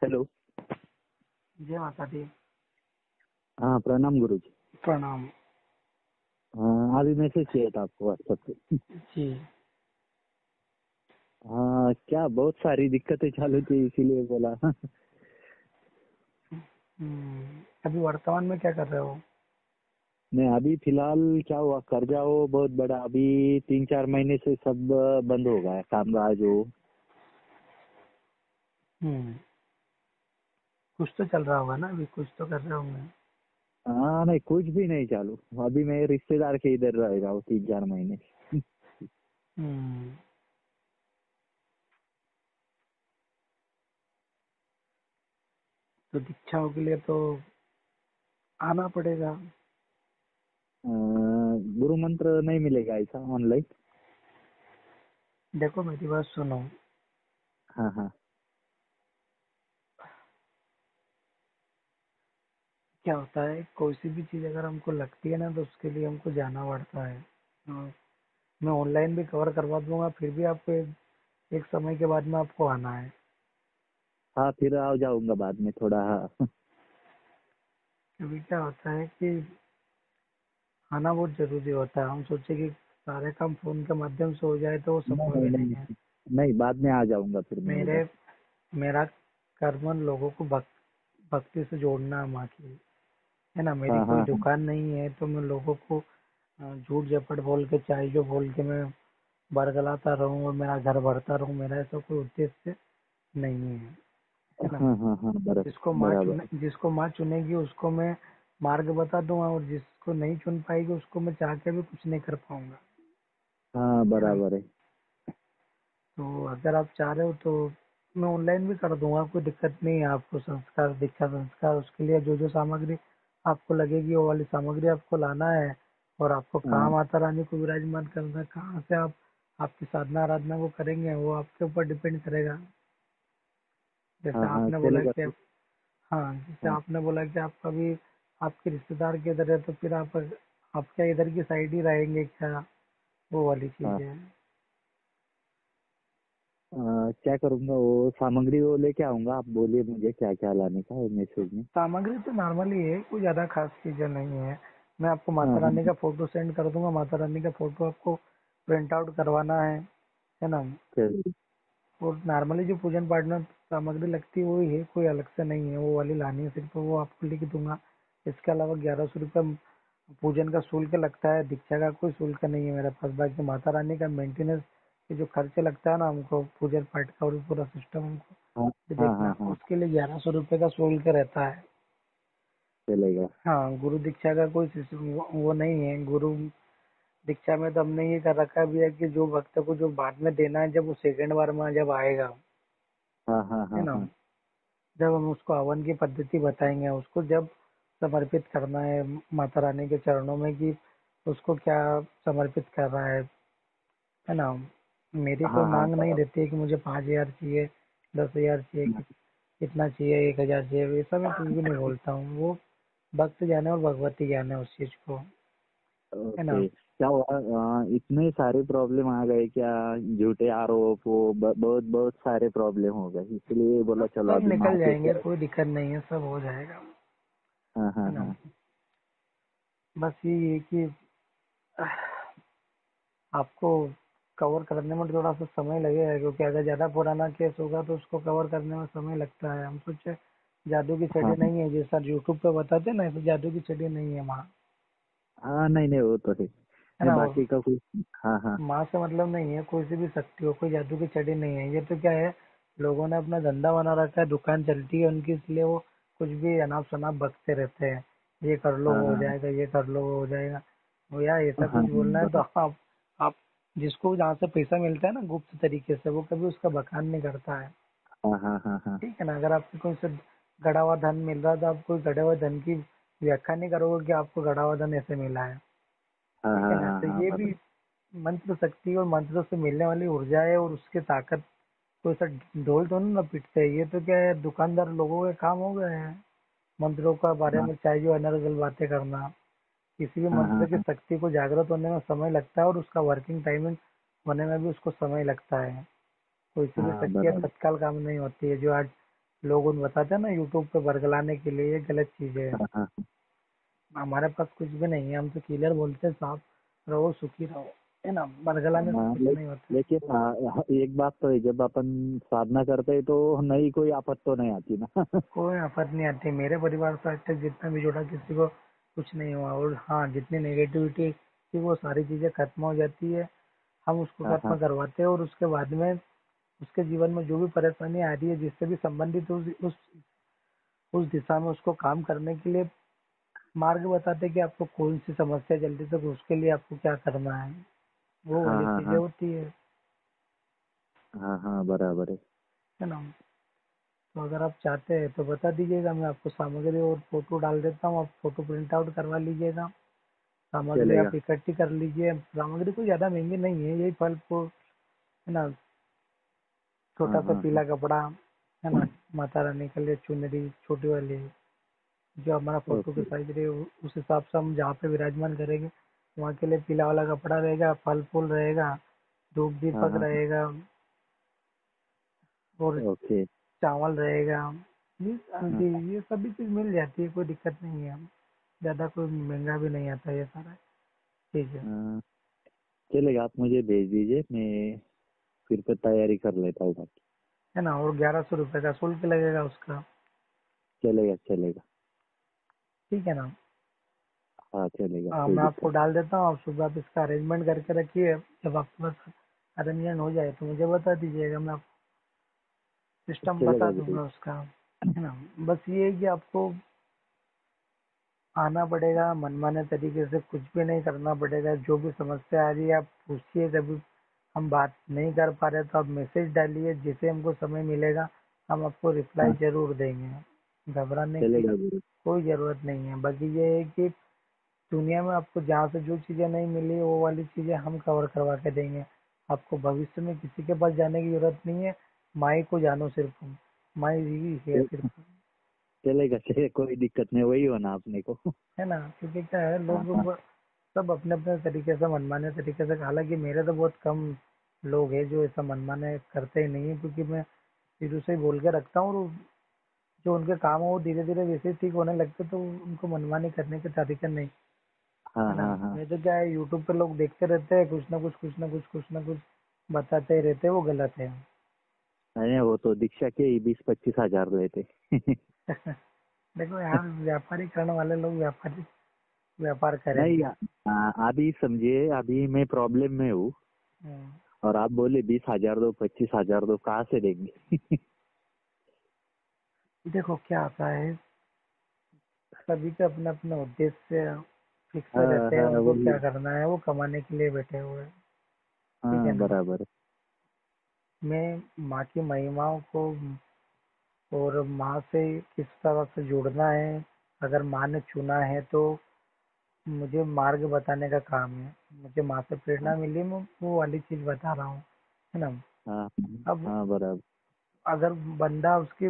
Hello. जय माता दी। हाँ, प्रणाम गुरुजी। प्रणाम हाँ, अभी मैसेज किया था आपको व्हाट्सएप पे। जी। हाँ, क्या बहुत सारी दिक्कतें चालू थी इसीलिए बोला। अभी वर्तमान में क्या कर रहे हो? मैं अभी फिलहाल क्या हुआ, कर्जा हो बहुत बड़ा, अभी 3-4 महीने से सब बंद हो गया है, कामकाज हो। हम्म कुछ तो चल रहा होगा ना, अभी कुछ तो कर रहे होंगे। हाँ नहीं, कुछ भी नहीं चालू। अभी मैं रिश्तेदार के इधर रह रहा हूँ 3-4 महीने। हम्म तो दीक्षाओं के लिए तो आना पड़ेगा। गुरु मंत्र नहीं मिलेगा ऐसा ऑनलाइन? देखो मेरी बात सुनो। हाँ हाँ। क्या होता है, कोई सी भी चीज अगर हमको लगती है ना तो उसके लिए हमको जाना पड़ता है। मैं ऑनलाइन भी कवर करवा दूंगा, फिर भी आपको एक समय के बाद में आपको आना है। हाँ, फिर आ जाऊंगा बाद में थोड़ा। हाँ। क्योंकि क्या होता है कि आना बहुत जरूरी होता है। हम सोचे कि सारे काम फोन के माध्यम से हो जाए तो वो नहीं संभव नहीं ही नहीं है। नहीं, नहीं बाद में आ जाऊंगा फिर मैं मेरे उधर। मेरा कर्म लोगों को भक्ति से जोड़ना माँ की है ना। मेरी हाँ कोई हाँ हाँ दुकान नहीं है तो मैं लोगों को झूठ झपट बोल के चाहे जो बोल के मैं बरगलाता रहूं और मेरा घर भरता रहूं, मेरा ऐसा कोई उद्देश्य नहीं है ना। हाँ हाँ हाँ, बराबर। जिसको माँ चुनेगी उसको मैं मार्ग बता दूंगा, और जिसको नहीं चुन पाएगी उसको मैं चाह के भी कुछ नहीं कर पाऊंगा, हाँ, है ना। बराबर है। तो अगर आप चाह रहे हो तो मैं ऑनलाइन भी कर दूंगा, कोई दिक्कत नहीं है। आपको संस्कार, दीक्षा संस्कार, उसके लिए जो जो सामग्री आपको लगेगी वो वाली सामग्री आपको लाना है। और आपको कहाँ हाँ माता रानी को विराजमान करना है, कहाँ से आप आपकी साधना आराधना को करेंगे, वो आपके ऊपर डिपेंड करेगा। जैसे हाँ हाँ, आपने बोला चलेगा कि फिर। हाँ, जैसे हाँ आपने बोला कि आपका भी आपके रिश्तेदार के इधर है, तो फिर आप क्या इधर की साइड ही रहेंगे क्या? वो वाली चीज हाँ। है। क्या करूँगा, वो सामग्री वो लेके आऊंगा। आप बोलिए मुझे क्या क्या लाने का है मैसेज में। सामग्री तो नॉर्मली है, कोई ज्यादा खास चीजें नहीं है। मैं आपको हाँ माता हाँ रानी का फोटो सेंड कर दूंगा, माता रानी का फोटो आपको प्रिंट आउट करवाना है ना। चलिए। और नॉर्मली जो पूजन पाठ में सामग्री लगती है वही है, कोई अलग से नहीं है, वो वाली लानी है सिर्फ, वो आपको लिख दूंगा। इसके अलावा 1100 रुपये पूजन का शुल्क लगता है, दीक्षा का कोई शुल्क नहीं है मेरे पास। बाकी माता रानी का मेंटेनेंस के जो खर्चे लगता है ना हमको, पूजन पाठ का और पूरा सिस्टम हमको हाँ ये हाँ देखना, हाँ हाँ, उसके लिए 1100 रुपये का शुल्क रहता है। चलेगा। हाँ, गुरु दीक्षा का कोई सिस्टम वो नहीं है। गुरु दीक्षा में तो हमने ये कर रखा भी है कि जो भक्त को जो बाद में देना है, जब वो सेकंड बार में जब आएगा, हाँ हाँ है हाँ ना, हाँ जब हम उसको हवन की पद्धति बताएंगे, उसको जब समर्पित करना है माता रानी के चरणों में, कि उसको क्या समर्पित कर रहा है ना। मेरी कोई हाँ हाँ, मांग नहीं रहती है कि मुझे 5,000 चाहिए, 10,000 चाहिए, बराबर। कि कितना चाहिए, 1,000 चाहिए, ऐसा मैं कुछ भी नहीं बोलता हूँ। वो भक्त जाने और भगवती जाने उस चीज को, है ना। ओके, क्या हुआ, इतने सारे प्रॉब्लम आ गए क्या? झूठे आरोप, वो बहुत बहुत सारे प्रॉब्लम हो गए, इसलिए बोला चलो सब अभी माँ निकल के जाएंगे, चरण। कोई दिक्कत नहीं है, सब हो जाएगा, हाँ है हाँ ना। हाँ बस ये है कि आपको कवर करने में थोड़ा सा समय लगेगा, क्योंकि अगर ज्यादा पुराना केस होगा तो उसको कवर करने में समय लगता है। हम सोचे जादू की छड़ी हाँ नहीं है, जैसा यूट्यूब पे बताते ना, ऐसे जादू की छड़ी नहीं है माँ, हाँ, नहीं नहीं, वो तो है। है नहीं, ना। और बाकी का कुछ। हाँ हाँ माँ से मतलब नहीं है, कोई सी भी शक्ति हो, कोई जादू की छड़ी नहीं है। ये तो क्या है, लोगों ने अपना धंधा बना रखा है, दुकान चलती है उनकी, इसलिए वो कुछ भी अनाप शनाप बकते रहते हैं। ये कर लो हाँ वो हो हाँ जाएगा, ये कर लो वो हो जाएगा। वो यार ऐसा हाँ कुछ हाँ, बोलना है तो बराबर। आप जिसको जहाँ से पैसा मिलता है ना गुप्त तरीके से, वो कभी उसका बखान नहीं करता है। हाँ हाँ हाँ हाँ ठीक है ना। अगर आपको कोई से गड़ा हुआ धन मिल रहा है तो आप कोई गड़े हुए धन की व्याख्या नहीं करोगे कि आपको गड़ा हुआ धन ऐसे मिला है। हाँ ठीक है हाँ ना। हाँ तो हाँ, ये भी बराबर। मंत्र शक्ति और मंत्र से मिलने वाली ऊर्जा है, और उसकी ताकत कोई सा ढोल तो नहीं ना पीटते हैं। ये तो क्या है, दुकानदार लोगों के काम हो गए हैं मंत्रों का बारे हाँ में चाहिए अनर्गल बातें करना। किसी भी हाँ हाँ मंत्र की हाँ शक्ति को जागृत होने में समय लगता है, और उसका वर्किंग टाइमिंग होने में भी उसको समय लगता है। कोई सी भी हाँ, शक्तियाँ बराबर। तत्काल काम नहीं होती है। जो आज लोग उन बताते हैं ना यूट्यूब पे बरगलाने के लिए, ये गलत चीज है। हाँ हाँ हमारे पास कुछ भी नहीं है, हम तो क्लियर बोलते हैं, साफ रहो सुखी रहो, है ना, बरगलाने से हाँ, कुछ नहीं होता है। लेकिन एक बात तो है, जब अपन साधना करते हैं तो नई कोई आफत तो नहीं आती ना। कोई आफत नहीं आती, मेरे परिवार से आज तक जितना भी जुड़ा किसी को कुछ नहीं हुआ। और हाँ, जितनी नेगेटिविटी थी वो सारी चीजें खत्म हो जाती है, हम उसको हाँ खत्म हाँ करवाते हैं, और उसके बाद में उसके जीवन में जो भी परेशानी आ रही है जिससे भी संबंधित उस दिशा में उसको काम करने के लिए मार्ग बताते हैं कि आपको कौन सी समस्या जल्दी तक, उसके लिए आपको क्या करना है, वो हाँ वाली हाँ चीजें हाँ होती हाँ हाँ बराबर है। है ना। तो अगर आप चाहते हैं तो बता दीजिएगा, मैं आपको सामग्री और फोटो डाल देता हूँ, आप फोटो प्रिंट आउट करवा लीजिएगा। सामग्री चलेगा। आप इकट्ठी कर लीजिए, सामग्री कोई ज्यादा महंगी नहीं है, यही फल फूल, है ना, छोटा हाँ सा हाँ पीला हाँ कपड़ा, है ना, माता रानी के लिए चुनरी छोटी वाली, जो हमारा फोटो के ओके। साइज रहे उस हिसाब से हम जहाँ पे विराजमान करेंगे वहाँ के लिए पीला वाला कपड़ा रहेगा, फल फूल रहेगा, धूप हाँ दीपक हाँ रहेगा, और ओके। चावल रहेगा। ये हाँ ये सभी चीज मिल जाती है, कोई दिक्कत नहीं है, ज्यादा कोई महंगा भी नहीं आता ये सारा। ठीक है। हाँ, चलेगा, आप मुझे भेज दीजिए, मैं फिर पे तैयारी कर लेता हूँ बाकी। है ना, और 1100 रुपये का शुल्क लगेगा उसका। चलेगा चलेगा। ठीक है ना। हाँ चलेगा, हाँ, कोई मैं आपको दिक्कत डाल देता हूँ, आप सुबह आप इसका अरेंजमेंट करके रखिए, जब आपके पास अरेंजमेंट हो जाए तो मुझे बता दीजिएगा, मैं आपको नहीं। सिस्टम बता चलेगा जरूर। दूंगा उसका। है ना, बस ये है कि आपको आना पड़ेगा, मनमाने तरीके से कुछ भी नहीं करना पड़ेगा, जो भी समस्या आ रही है आप पूछिए, कभी हम बात नहीं कर पा रहे तो आप मैसेज डालिए, जिसे हमको समय मिलेगा हम आपको रिप्लाई हाँ जरूर देंगे, घबराने की चलेगा जरूर। कोई जरूरत नहीं है। बाकी ये है कि दुनिया में आपको जहाँ से जो चीजें नहीं मिली वो वाली चीजें हम कवर करवा के देंगे, आपको भविष्य में किसी के पास जाने की जरूरत नहीं है, माई को जानो सिर्फ, माई ही है सिर्फ। चलेगा चलेगा, कोई दिक्कत नहीं, वही होना अपने को। है ना, क्योंकि क्या है, हाँ लोग हाँ सब अपने अपने तरीके से मनमाने तरीके से, हालांकि मेरे तो बहुत कम लोग हैं जो ऐसा मनमाने करते ही नहीं है, क्योंकि मैं शुरू से ही बोल के रखता हूँ, और जो उनके काम है वो धीरे धीरे वैसे ही ठीक होने लगते, तो उनको मनमानी करने के तरीके नहीं। हाँ है ना, हाँ हाँ। नहीं तो क्या है, यूट्यूब पे लोग देखते रहते हैं, कुछ ना कुछ कुछ ना कुछ कुछ ना कुछ बताते ही रहते हैं, वो गलत है। अरे वो तो दीक्षा के ही 20-25 हजार लेते। देखो यार, व्यापारी करने वाले लोग व्यापारी व्यापार नहीं, करेंगे। अभी समझिए, अभी मैं प्रॉब्लम में हूँ, हम्म, और आप बोले 20 हजार दो, 25 हजार दो, कहाँ से देंगे? देखो क्या आता है, सभी के अपने अपने उद्देश्य फिक्स हाँ रहते हैं, हाँ उनको वही। क्या करना है, वो कमाने के लिए बैठे हुए हैं। ठीक है हाँ ना। बराबर। मैं माँ की महिमाओं को और माँ से किस तरह से जुड़ना है, अगर माँ ने चुना है तो मुझे मार्ग बताने का काम है, मुझे माँ से प्रेरणा मिली, मैं वो वाली चीज बता रहा हूँ। है ना। हाँ अब हाँ बराबर। अगर बंदा उसके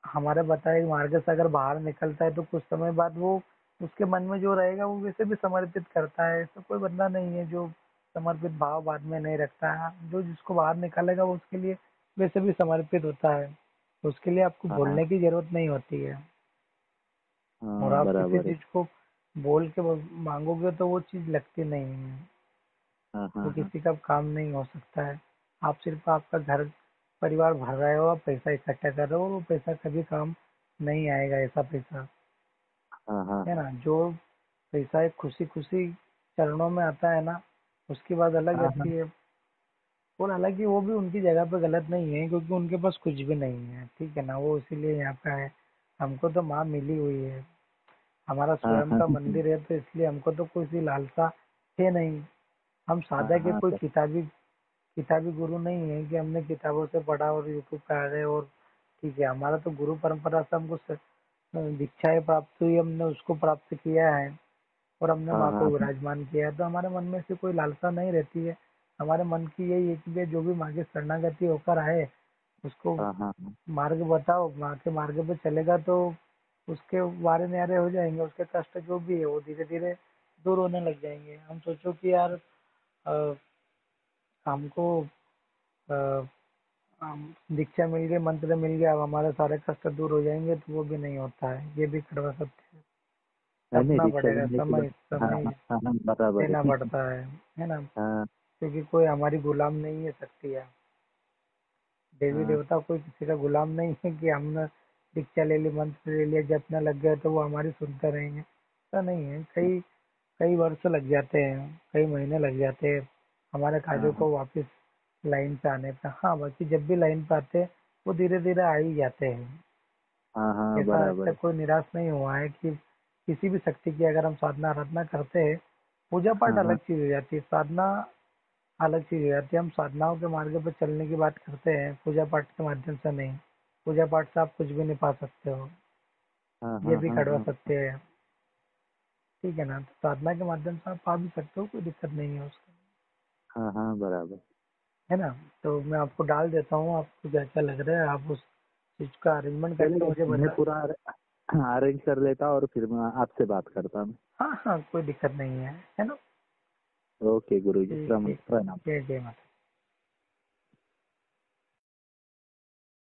हमारे बताए मार्ग से अगर बाहर निकलता है तो कुछ समय बाद वो उसके मन में जो रहेगा वो वैसे भी समर्पित करता है, ऐसा कोई बंदा नहीं है जो समर्पित भाव बाद में नहीं रखता है, जो जिसको बाहर निकालेगा वो उसके लिए वैसे भी समर्पित होता है, उसके लिए आपको हाँ बोलने की जरूरत नहीं होती है। और हाँ आप किसी बराबर है। चीज को बोल के मांगोगे तो वो चीज लगती नहीं है, हाँ हाँ वो हाँ किसी का काम नहीं हो सकता है। आप सिर्फ आपका घर परिवार भर रहे हो, आप पैसा इकट्ठा कर रहे हो, और वो पैसा कभी काम नहीं आएगा, ऐसा पैसा। हाँ हाँ है हाँ ना, जो पैसा एक खुशी खुशी चरणों में आता है ना, उसकी बात अलग हाँ हाँ रहती है। और हालांकि वो भी उनकी जगह पे गलत नहीं है, क्योंकि उनके पास कुछ भी नहीं है, ठीक है ना, वो इसीलिए यहाँ पे है। हमको तो माँ मिली हुई है, हमारा हाँ स्वयं हाँ का मंदिर है, तो इसलिए हमको तो कोई सी लालसा है नहीं। हम हाँ सादा के हाँ कोई किताबी गुरु नहीं है कि हमने किताबों से पढ़ा और यूट्यूब पे आ गए, और ठीक है, हमारा तो गुरु परंपरा से हमको दीक्षाएं प्राप्त हुई, हमने उसको प्राप्त किया है, और हमने हाँ माँ को हाँ विराजमान किया है, तो हमारे मन में से कोई लालसा नहीं रहती है। हमारे मन की यही है कि भैया जो भी माँ की शरणागति होकर आए उसको हाँ हाँ हाँ मार्ग बताओ, माँ के मार्ग पे चलेगा तो उसके वारे न्यारे हो जाएंगे, उसके कष्ट जो भी है वो धीरे धीरे दूर होने लग जाएंगे। हम सोचो कि यार, अ, हमको दीक्षा मिल गई, मंत्र मिल गया, अब हमारे सारे कष्ट दूर हो जाएंगे, तो वो भी नहीं होता है, ये भी कड़वा सत्य है। नहीं नहीं, तपना दीक्षा पड़ेगा, लेने के समय बाद। हाँ समय हाँ हाँ हाँ, बराबर देना है। पड़ता है ना। हाँ क्योंकि कोई हमारी गुलाम नहीं है शक्ति है। देवी हाँ देवता कोई किसी का गुलाम नहीं है कि हमने दीक्षा ले ली, मंत्र ले लिया, जपने लग गए तो वो हमारी सुनते रहेंगे, ऐसा नहीं है। कई कई वर्ष लग जाते हैं, कई महीने लग जाते हैं हमारे कार्यों हाँ को वापस लाइन पे आने पे। हाँ, बाकी जब भी लाइन पे आते हैं वो धीरे धीरे आ ही जाते हैं। हाँ हाँ, ऐसा आज बराबर है। तक कोई निराश नहीं हुआ है कि किसी भी शक्ति की अगर हम साधना आराधना करते हैं। पूजा पाठ हाँ अलग हाँ चीज हो जाती है, साधना अलग चीज हो जाती है। हम साधनाओं के मार्ग पर चलने की बात करते हैं, पूजा पाठ के माध्यम से नहीं। पूजा पाठ से आप कुछ भी नहीं पा सकते हो, हाँ ये हाँ भी हाँ कड़वा हाँ सत्य है। ठीक है ना, तो साधना के माध्यम से आप पा भी सकते हो, कोई दिक्कत नहीं है उसका, हाँ हाँ, बराबर। है ना। तो मैं आपको डाल देता हूँ, आपको क्या क्या लग रहा है, आप उस चीज का अरेंजमेंट करके चलिए, मुझे मैं बता। पूरा अरेंज कर लेता और फिर मैं आपसे बात करता हूँ। हाँ हाँ, कोई दिक्कत नहीं है ना। ओके गुरु जी, ठीक ठीक। प्रणाम। जय जय माता।